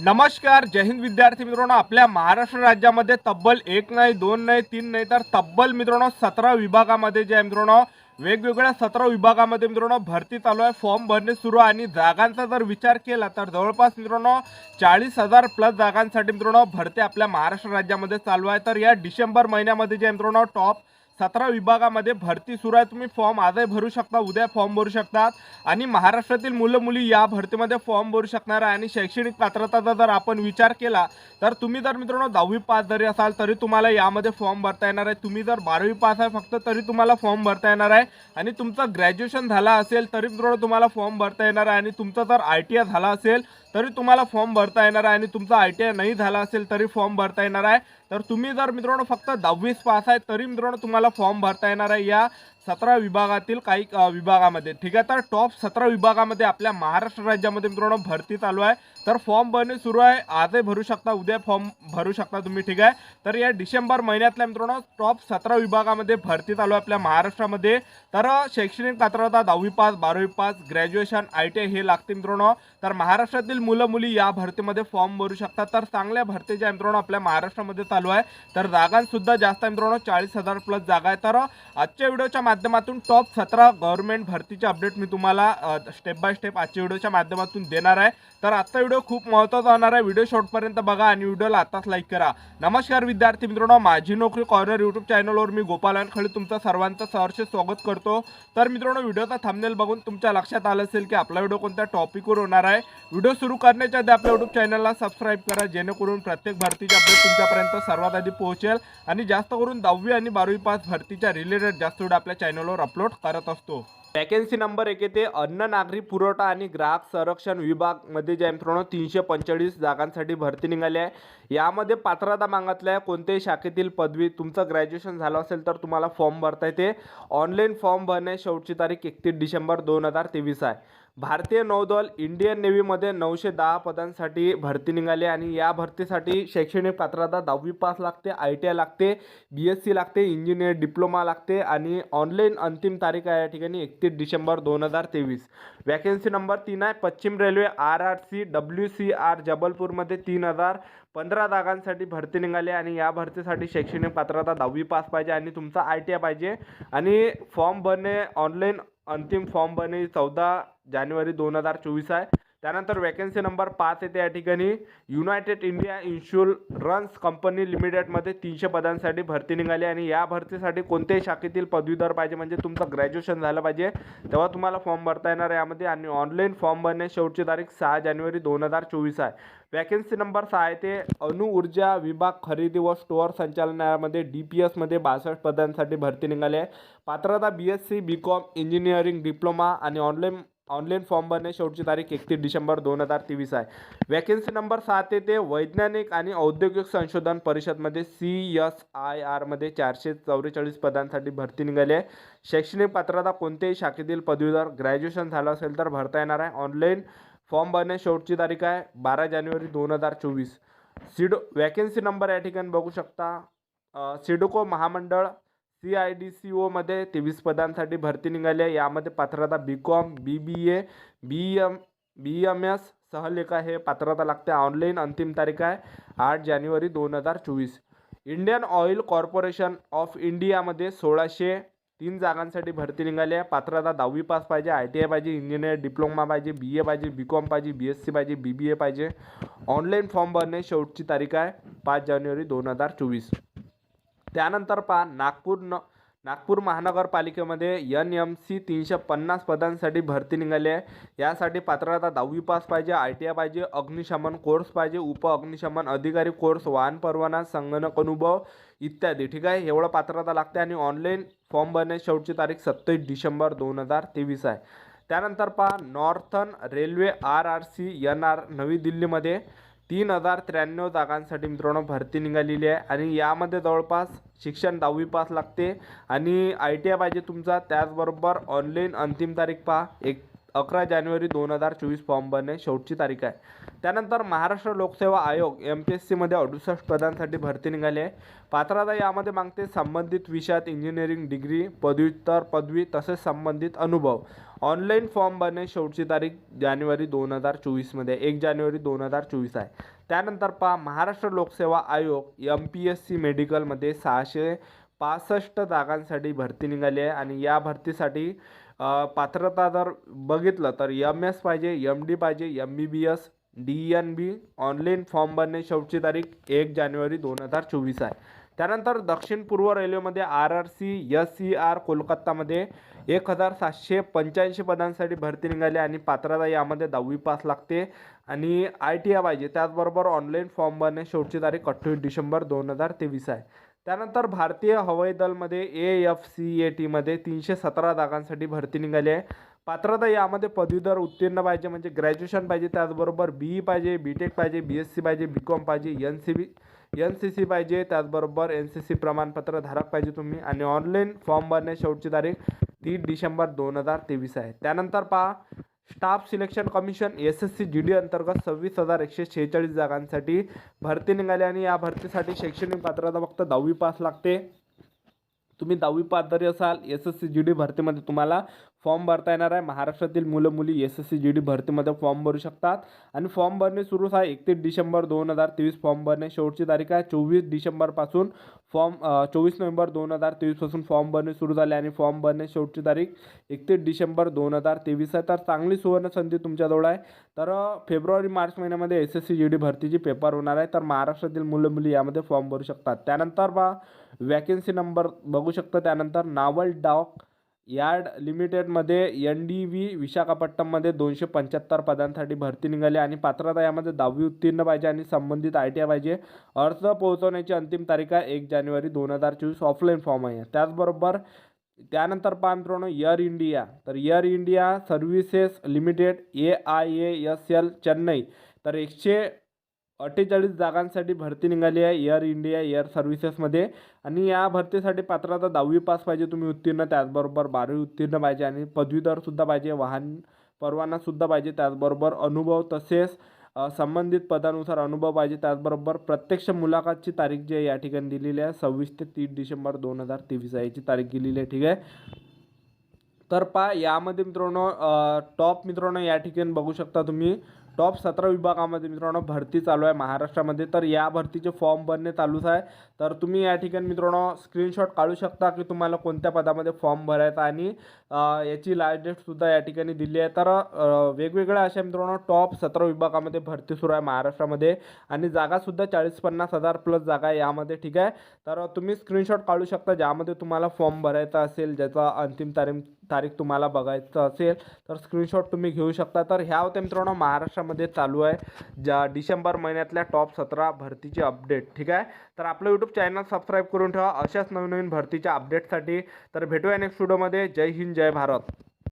नमस्कार, जय हिंद विद्यार्थी मित्रांनो. आपल्या महाराष्ट्र राज्यामध्ये तब्बल एक नाही, दोन नाही, तीन नाही तर तब्बल मित्रांनो 17 विभागामध्ये जे आहे मित्रांनो वेगवेगळ्या 17 विभागामध्ये मित्रांनो भरती चालू आहे. फॉर्म भरणे सुरू आहे आणि जागांचा जर विचार केला तर जवळपास मित्रांनो 40,000 प्लस जागांसाठी मित्रांनो भरती आपल्या महाराष्ट्र राज्यामध्ये चालू आहे. तर या डिसेंबर महिन्यामध्ये जे मित्रांनो टॉप 17 विभागामध्ये भरती सुरू आहे. तुम्ही फॉर्म आजही भरू शकता, उद्या फॉर्म भरू शकतात आणि महाराष्ट्रातील मुलं मुली या भरतीमध्ये फॉर्म भरू शकणार आहे. आणि शैक्षणिक पात्रताचा जर आपण विचार केला तर तुम्ही जर मित्रांनो 10वी पास जरी असाल तरी तुम्हाला यामध्ये फॉर्म भरता येणार आहे. तुम्ही जर 12वी पास आहे फक्त तरी तुम्हाला फॉर्म भरता येणार आहे. आणि तुमचं ग्रॅज्युएशन झाला असेल तरी मित्रांनो तुम्हाला फॉर्म भरता येणार आहे. आणि तुमचा जर ITI झाला असेल तरी तुम्हाला फॉर्म भरता येणार आहे. आणि तुमचा ITI नाही झाला असेल तरी फॉर्म भरता येणार आहे. तर तुम्ही जर मित्रांनो फक्त 10वी पास आहे तरी मित्रांनो तुम्हाला फॉर्म भरता येणार आहे या 17 विभागातील काही विभागामध्ये. ठीक आहे, तर टॉप 17 विभागामध्ये आपल्या महाराष्ट्र राज्यामध्ये मित्रांनो भरती चालू आहे. तर फॉर्म भरणे सुरू आहे, आजही भरू शकता, उद्या फॉर्म भरू शकता तुम्ही. ठीक आहे, तर या डिसेंबर महिन्यातल्या मित्रांनो टॉप 17 विभागामध्ये भरती चालू आहे आपल्या महाराष्ट्रामध्ये. तर शैक्षणिक पात्रता 10वी पास, 12वी पास, ग्रॅज्युएशन, ITI हे लागते मित्रांनो. तर महाराष्ट्रातील मुलं मुली या भरतीमध्ये फॉर्म भरू शकतात. तर चांगल्या भरती ज्या मित्रांनो आपल्या महाराष्ट्रामध्ये चालू आहे. तर जागांसुद्धा जास्त आहे मित्रांनो, 40,000 प्लस जागा आहे. तर आजच्या व्हिडिओच्या माध्यमातून टॉप 17 गव्हर्नमेंट भरतीचे अपडेट मी तुम्हाला स्टेप बाय स्टेप आजच्या व्हिडिओच्या माध्यमातून देणार आहे. तर आजचा व्हिडिओ खूप महत्त्वाचा होणार आहे. व्हिडिओ शेवटपर्यंत बघा आणि व्हिडिओला आताच लाईक करा. नमस्कार विद्यार्थी मित्रांनो, माझी नोकरी कॉर्नर यूट्यूब चॅनलवर मी गोपाल वानखळे तुमचं सर्वांचं सहर्ष स्वागत करतो. तर मित्रांनो, व्हिडिओचा थंबनेल बघून तुमच्या लक्षात आलं असेल की आपला व्हिडिओ कोणत्या टॉपिकवर होणार आहे. व्हिडिओ सुरू करण्याच्या आधी आपल्या यूट्यूब चॅनलला सबस्क्राईब करा, जेणेकरून प्रत्येक भरतीचे अपडेट तुमच्यापर्यंत सर्वात आधी पोहोचेल. आणि जास्त करून 10वी आणि 12वी पास भरतीच्या रिलेटेड जास्त व्हिडिओ आपल्या चॅनलवर अपलोड करत असतो. वॅकेन्सी नंबर 1 येते अन्न नागरी पुरवठा आणि ग्राहक संरक्षण विभाग मध्ये जे मित्रांनो 345 जागांसाठी भरती निघाली आहे. यामध्ये पात्रता मागितली आहे कोणत्याही शाखेतील पदवी, तुमचं ग्रॅज्युएशन झालं असेल तर तुम्हाला फॉर्म भरता येते. ऑनलाईन फॉर्म भरणे शेवटची तारीख 31 डिसेंबर 2023 आहे. भारतीय नौदल इंडियन नेव्हीमध्ये 910 पदांसाठी भरती निघाली आणि या भरतीसाठी शैक्षणिक पात्रता 10वी पास लागते, ITI लागते, BSc लागते, इंजिनियर डिप्लोमा लागते आणि ऑनलाईन अंतिम तारीख आहे या ठिकाणी 31 डिसेंबर 2023. वॅकेन्सी नंबर 3 आहे पश्चिम रेल्वे RRC WCR जबलपूरमध्ये 3015 जागांसाठी भरती निघाली आणि या भरतीसाठी शैक्षणिक पात्रता 10वी पास पाहिजे आणि तुमचा ITI पाहिजे. आणि फॉर्म भरणे ऑनलाईन अंतिम फॉर्म भरणे 14 जानेवारी 2024 आहे. त्यानंतर वॅकेन्सी नंबर 5 येते या ठिकाणी युनायटेड इंडिया इन्शुरन्स कंपनी लिमिटेडमध्ये 300 पदांसाठी भरती निघाली आणि या भरतीसाठी कोणत्याही शाखेतील पदवीधर पाहिजे, म्हणजे तुमचं ग्रॅज्युएशन झालं पाहिजे तेव्हा तुम्हाला फॉर्म भरता येणार यामध्ये. आणि ऑनलाईन फॉर्म भरणे शेवटची तारीख 6 जानेवारी 2024 आहे. वॅकेन्सी नंबर 6 येते अणु ऊर्जा विभाग खरेदी व स्टोअर संचालनालयामध्ये DPS मध्ये 62 पदांसाठी भरती निघाली आहे. पात्रता BSc BCom इंजिनिअरिंग डिप्लोमा आणि ऑनलाईन फॉर्म भरणे शेवटची तारीख 31 डिसेंबर 2023 आहे. वॅकेन्सी नंबर 7 येते वैज्ञानिक आणि औद्योगिक संशोधन परिषदमध्ये CSIR मध्ये 444 पदांसाठी भरती निघाली आहे. शैक्षणिक पात्रता कोणत्याही शाखेतील पदवीधर ग्रॅज्युएशन झालं असेल तर भरता येणार आहे. ऑनलाईन फॉर्म भरणे शेवटची तारीख आहे 12 जानेवारी 2024. वॅकेन्सी नंबर या ठिकाणी बघू शकता सिडको महामंडळ CIDCO मध्ये 23 पदांसाठी भरती निघाली आहे. यामध्ये पात्रता BCom BBA BMS सहलेखा हे पात्रता लागते. ऑनलाईन अंतिम तारीख आहे 8 जानेवारी 2024. इंडियन ऑइल कॉर्पोरेशन ऑफ इंडियामध्ये 1603 जागांसाठी भरती निघाली आहे. पात्रता 10वी पास पाहिजे, ITI पाहिजे, इंजिनियर डिप्लोमा पाहिजे, BA पाहिजे, BCom पाहिजे, BSc पाहिजे, BBA पाहिजे. ऑनलाईन फॉर्म भरणे शेवटची तारीख आहे 5 जानेवारी 2024. त्यानंतर पहा नागपूर महानगरपालिकेमध्ये NMC 350 पदांसाठी भरती निघाली आहे. यासाठी पात्रता 10वी पास पाहिजे, ITI पाहिजे, अग्निशमन कोर्स पाहिजे, उप अग्निशमन अधिकारी कोर्स, वाहन परवाना, संगणक अनुभव इत्यादी. ठीक आहे, एवढं पात्रता लागते. आणि ऑनलाईन फॉर्म भरणे शेवटची तारीख 27 डिसेंबर 2023 आहे. त्यानंतर पहा नॉर्थर्न रेल्वे RRC NR नवी दिल्लीमध्ये 3093 जागांसाठी मित्रांनो भरती निघालेली आहे. आणि यामध्ये जवळपास शिक्षण 10वी पास लागते आणि ITI पाहिजे तुमचा. त्याचबरोबर ऑनलाईन अंतिम तारीख पहा 11 जानेवारी 2024 फॉर्म भरणे शेवटची तारीख आहे. त्यानंतर महाराष्ट्र लोकसेवा आयोग MPSCमध्ये 68 पदांसाठी भरती निघाली आहे. पात्रता यामध्ये मागते संबंधित विषयात इंजिनिअरिंग डिग्री, पदव्युत्तर पदवी तसेच संबंधित अनुभव. ऑनलाईन फॉर्म भरणे शेवटची तारीख जानेवारी 2024मध्ये 1 जानेवारी 2024 आहे. त्यानंतर पहा महाराष्ट्र लोकसेवा आयोग MPSC मेडिकलमध्ये 665 जागांसाठी भरती निघाली आहे आणि या भरतीसाठी पात्रता जर बघितलं तर MS पाहिजे, MD पाहिजे, MBBS, DNB. ऑनलाईन फॉर्म भरणे शेवटची तारीख 1 जानेवारी 2024 आहे. त्यानंतर दक्षिण पूर्व रेल्वेमध्ये RRC SCR कोलकातामध्ये 1785 पदांसाठी भरती निघाली आणि पात्रता यामध्ये 10वी पास लागते आणि ITI पाहिजे. त्याचबरोबर ऑनलाईन फॉर्म भरणे शेवटची तारीख 28 डिसेंबर 2023 आहे. त्यानंतर भारतीय हवाई दलमध्ये AFCATमध्ये 317 जागांसाठी भरती निघाली आहे. पात्रता यामध्ये पदवीधर उत्तीर्ण पाहिजे म्हणजे ग्रॅज्युएशन पाहिजे. त्याचबरोबर BE पाहिजे, BTech पाहिजे, BSc पाहिजे, BCom पाहिजे, NCC पाहिजे. त्याचबरोबर NCC प्रमाणपत्र धारक पाहिजे तुम्ही आणि ऑनलाईन फॉर्म भरणे शेवटची तारीख 30 डिसेंबर 2023 आहे. त्यानंतर पहा staff selection commission SSC GD अंतर्गत 26,146 जागांसाठी भरती निघाली आणि या भरतीसाठी शैक्षणिक पात्रता फक्त 10वी पास लागते. तुम्ही 10वी पास जरी असाल SSC GD भरतीमध्ये तुम्हाला फॉर्म भरता येणार आहे. महाराष्ट्रातील मुलं मुली SSC GD भरतीमध्ये फॉर्म भरू शकतात आणि फॉर्म भरणे सुरू आहे 31 डिसेंबर 2023. फॉर्म भरणे शेवटची तारीख आहे 24 डिसेंबरपासून 24 नोव्हेंबर 2023 पासून फॉर्म भरणे सुरू झाले आणि फॉर्म भरणे शेवटची तारीख 31 डिसेंबर 2023 आहे. तर चांगली सुवर्ण संधी तुमच्याजवळ आहे. तर फेब्रुवारी मार्च महिन्यामध्ये SSC GD भरतीची पेपर होणार आहे. तर महाराष्ट्रातील मुलं मुली यामध्ये फॉर्म भरू शकतात. त्यानंतर बा वॅकन्सी नंबर बघू शकता. त्यानंतर नावल डॉक यार्ड लिमिटेडमध्ये NDV विशाखापट्टणममध्ये 275 पदांसाठी भरती निघाली आणि पात्रता यामध्ये 10वी उत्तीर्ण पाहिजे आणि संबंधित ITI पाहिजे. अर्ज पोहोचवण्याची अंतिम तारीख आहे 1 जानेवारी 2024. ऑफलाईन फॉर्म आहे. त्याचबरोबर त्यानंतर पहा मित्रांनो एअर इंडिया. तर air India services limited AIASL Chennai तर 148 जागांसाठी भरती निघाली आहे एअर इंडिया एअर सर्व्हिसेसमध्ये आणि या भरतीसाठी पात्रता 10वी पास पाहिजे तुम्ही उत्तीर्ण. त्याचबरोबर 12वी उत्तीर्ण पाहिजे आणि पदवीधरसुद्धा पाहिजे, वाहन परवानासुद्धा पाहिजे. त्याचबरोबर अनुभव तसेच संबंधित पदानुसार अनुभव पाहिजे. त्याचबरोबर प्रत्यक्ष मुलाखतची तारीख जी आहे या ठिकाणी दिलेली आहे 26 ते 30 डिसेंबर 2023 याची तारीख दिलेली आहे. ठीक आहे. तर पहा यामध्ये मित्रांनो टॉप मित्रांनो या ठिकाणी बघू शकता तुम्ही टॉप 17 विभागामध्ये मित्रांनो भरती चालू आहे महाराष्ट्रामध्ये. तर या भरतीचे फॉर्म भरणे चालूच आहे. तर तुम्ही या ठिकाणी मित्रांनो स्क्रीनशॉट काढू शकता की तुम्हाला कोणत्या पदामध्ये फॉर्म भरायचा आणि याची लास्ट डेटसुद्धा या ठिकाणी दिली आहे. तर वेगवेगळ्या अशा मित्रांनो टॉप 17 विभागामध्ये भरती सुरू आहे महाराष्ट्रामध्ये आणि जागासुद्धा 40-50 हजार प्लस जागा आहे यामध्ये. ठीक आहे. तर तुम्ही स्क्रीनशॉट काढू शकता ज्यामध्ये तुम्हाला फॉर्म भरायचा असेल, ज्याचा अंतिम तारीख तुम्हाला बघायचं असेल तर स्क्रीनशॉट तुम्ही घेऊ शकता. तर ह्या होत्या मित्रांनो महाराष्ट्रामध्ये चालू आहे ज्या डिसेंबर महिन्यातल्या टॉप 17 भरतीची अपडेट. ठीक आहे. तर आपलं यूट्यूब चॅनल सबस्क्राईब करून ठेवा अशाच नवीन भरतीच्या अपडेटसाठी. तर भेटूया नेक्स्ट व्हिडिओमध्ये. जय हिंद जय भारत.